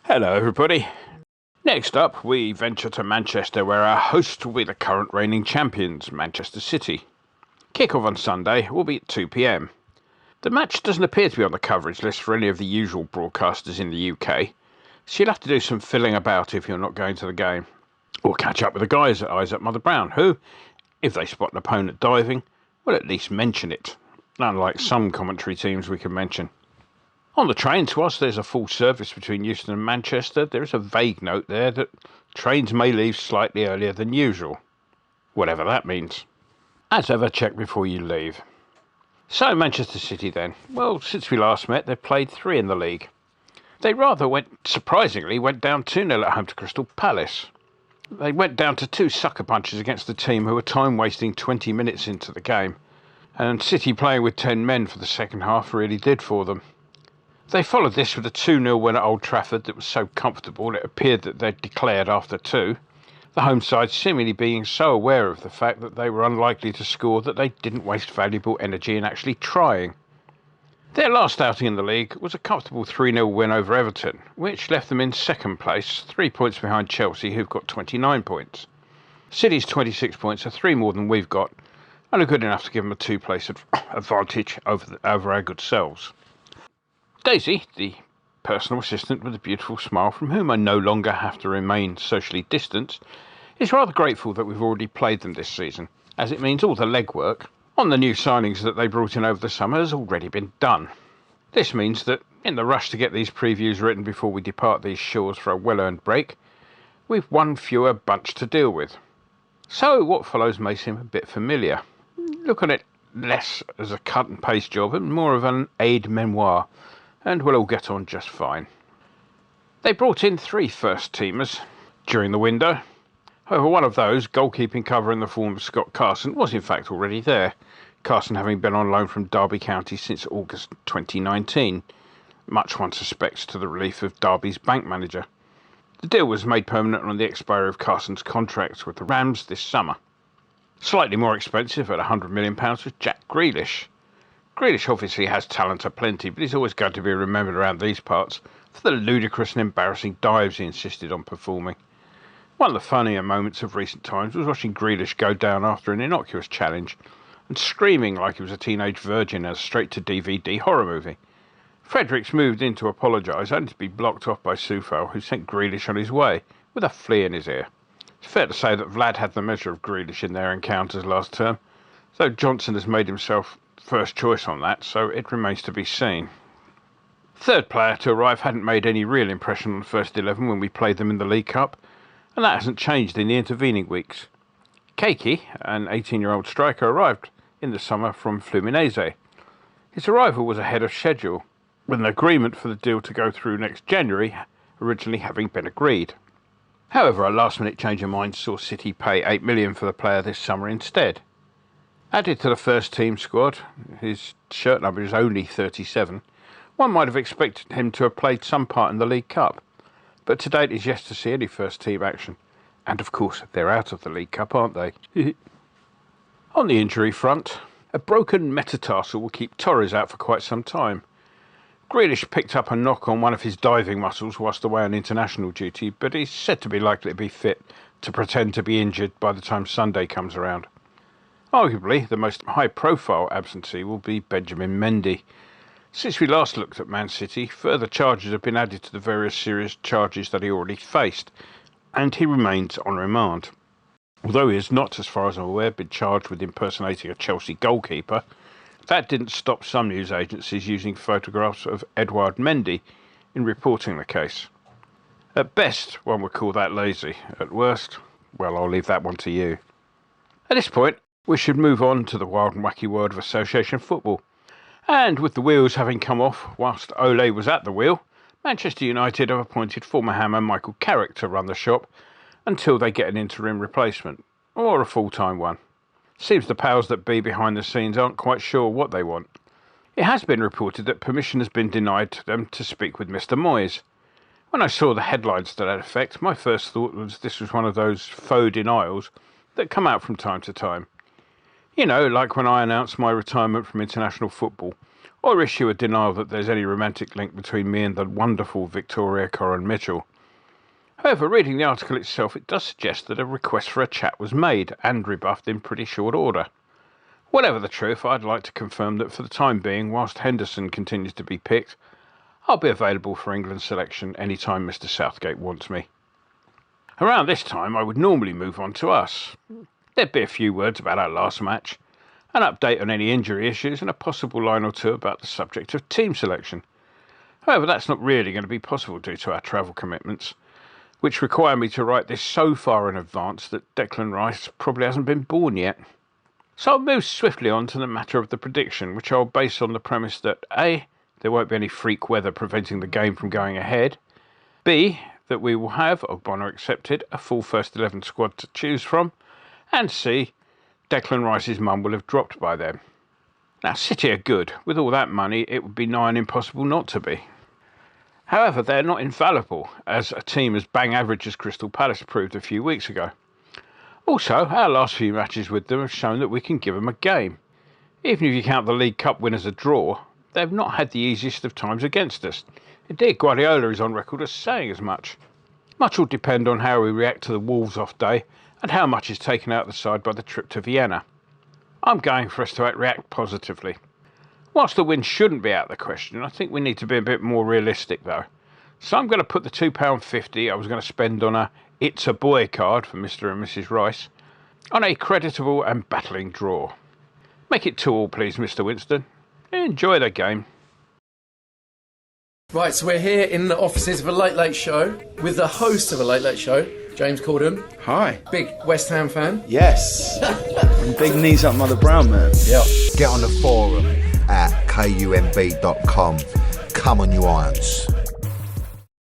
Hello everybody. Next up we venture to Manchester, where our host will be the current reigning champions, Manchester City. Kick-off on Sunday will be at 2 p.m. The match doesn't appear to be on the coverage list for any of the usual broadcasters in the UK, so you'll have to do some filling about if you're not going to the game. Or catch up with the guys at Eyes Up Mother Brown, who, if they spot an opponent diving, will at least mention it, unlike some commentary teams we can mention. On the trains, whilst there's a full service between Euston and Manchester, there is a vague note there that trains may leave slightly earlier than usual, whatever that means. As ever, check before you leave. So, Manchester City then. Well, since we last met, they've played 3 in the league. They surprisingly went down 2-0 at home to Crystal Palace. They went down to 2 sucker punches against the team who were time-wasting 20 minutes into the game, and City playing with 10 men for the second half really did for them. They followed this with a 2-0 win at Old Trafford that was so comfortable it appeared that they'd declared after 2, the home side seemingly being so aware of the fact that they were unlikely to score that they didn't waste valuable energy in actually trying. Their last outing in the league was a comfortable 3-0 win over Everton, which left them in second place, 3 points behind Chelsea, who've got 29 points. City's 26 points are 3 more than we've got, and are good enough to give them a 2-place advantage over our good selves. Daisy, the personal assistant with a beautiful smile from whom I no longer have to remain socially distanced, is rather grateful that we've already played them this season, as it means all the legwork on the new signings that they brought in over the summer has already been done. This means that, in the rush to get these previews written before we depart these shores for a well-earned break, we've one fewer bunch to deal with. So what follows may seem a bit familiar. Look on it less as a cut-and-paste job and more of an aide-memoire, and we'll all get on just fine. They brought in 3 first-teamers during the window. However, one of those, goalkeeping cover in the form of Scott Carson, was in fact already there, Carson having been on loan from Derby County since August 2019, much one suspects to the relief of Derby's bank manager. The deal was made permanent on the expiry of Carson's contract with the Rams this summer. Slightly more expensive at £100 million was Jack Grealish. Grealish obviously has talent aplenty, but he's always going to be remembered around these parts for the ludicrous and embarrassing dives he insisted on performing. One of the funnier moments of recent times was watching Grealish go down after an innocuous challenge and screaming like he was a teenage virgin in a straight-to-DVD horror movie. Fredericks moved in to apologise, only to be blocked off by Soufal, who sent Grealish on his way with a flea in his ear. It's fair to say that Vlad had the measure of Grealish in their encounters last term, though Johnson has made himself first choice on that, so it remains to be seen. Third player to arrive hadn't made any real impression on the first 11 when we played them in the League Cup, and that hasn't changed in the intervening weeks. Keiki, an 18-year-old striker, arrived in the summer from Fluminense. His arrival was ahead of schedule, with an agreement for the deal to go through next January originally having been agreed. However, a last-minute change of mind saw City pay £8 million for the player this summer instead. Added to the first team squad, his shirt number is only 37, one might have expected him to have played some part in the League Cup, but to date is yet to see any first team action. And of course, they're out of the League Cup, aren't they? On the injury front, a broken metatarsal will keep Torres out for quite some time. Grealish picked up a knock on one of his diving muscles whilst away on international duty, but he's said to be likely to be fit to pretend to be injured by the time Sunday comes around. Arguably, the most high-profile absentee will be Benjamin Mendy. Since we last looked at Man City, further charges have been added to the various serious charges that he already faced, and he remains on remand. Although he has not, as far as I'm aware, been charged with impersonating a Chelsea goalkeeper, that didn't stop some news agencies using photographs of Edouard Mendy in reporting the case. At best, one would call that lazy. At worst, well, I'll leave that one to you. At this point, we should move on to the wild and wacky world of association football. And with the wheels having come off whilst Ole was at the wheel, Manchester United have appointed former hammer Michael Carrick to run the shop until they get an interim replacement, or a full-time one. Seems the powers that be behind the scenes aren't quite sure what they want. It has been reported that permission has been denied to them to speak with Mr. Moyes. When I saw the headlines to that effect, my first thought was this was one of those faux denials that come out from time to time. You know, like when I announced my retirement from international football, or issue a denial that there's any romantic link between me and the wonderful Victoria Coren Mitchell. However, reading the article itself, it does suggest that a request for a chat was made and rebuffed in pretty short order. Whatever the truth, I'd like to confirm that for the time being, whilst Henderson continues to be picked, I'll be available for England's selection any time Mr. Southgate wants me. Around this time, I would normally move on to us. There'd be a few words about our last match, an update on any injury issues, and a possible line or two about the subject of team selection. However, that's not really going to be possible due to our travel commitments, which require me to write this so far in advance that Declan Rice probably hasn't been born yet. So I'll move swiftly on to the matter of the prediction, which I'll base on the premise that A, there won't be any freak weather preventing the game from going ahead, B, that we will have, Ogbonna accepted, a full first 11 squad to choose from, and C, Declan Rice's mum will have dropped by then. Now, City are good. With all that money, it would be nigh on impossible not to be. However, they're not infallible, as a team as bang average as Crystal Palace proved a few weeks ago. Also, our last few matches with them have shown that we can give them a game. Even if you count the League Cup win as a draw, they've not had the easiest of times against us. Indeed, Guardiola is on record as saying as much. Much will depend on how we react to the Wolves off day and how much is taken out of the side by the trip to Vienna. I'm going for us to react positively. Whilst the win shouldn't be out of the question, I think we need to be a bit more realistic though. So I'm going to put the £2.50 I was going to spend on a It's a Boy card for Mr. and Mrs. Rice on a creditable and battling draw. Make it 2-2 please, Mr. Winston. Enjoy the game. Right, so we're here in the offices of a Late Late Show with the host of a Late Late Show, James Corden. Hi. Big West Ham fan. Yes. And big knees up Mother Brown, man. Yeah. Get on the forum at kumb.com. Come on, you irons.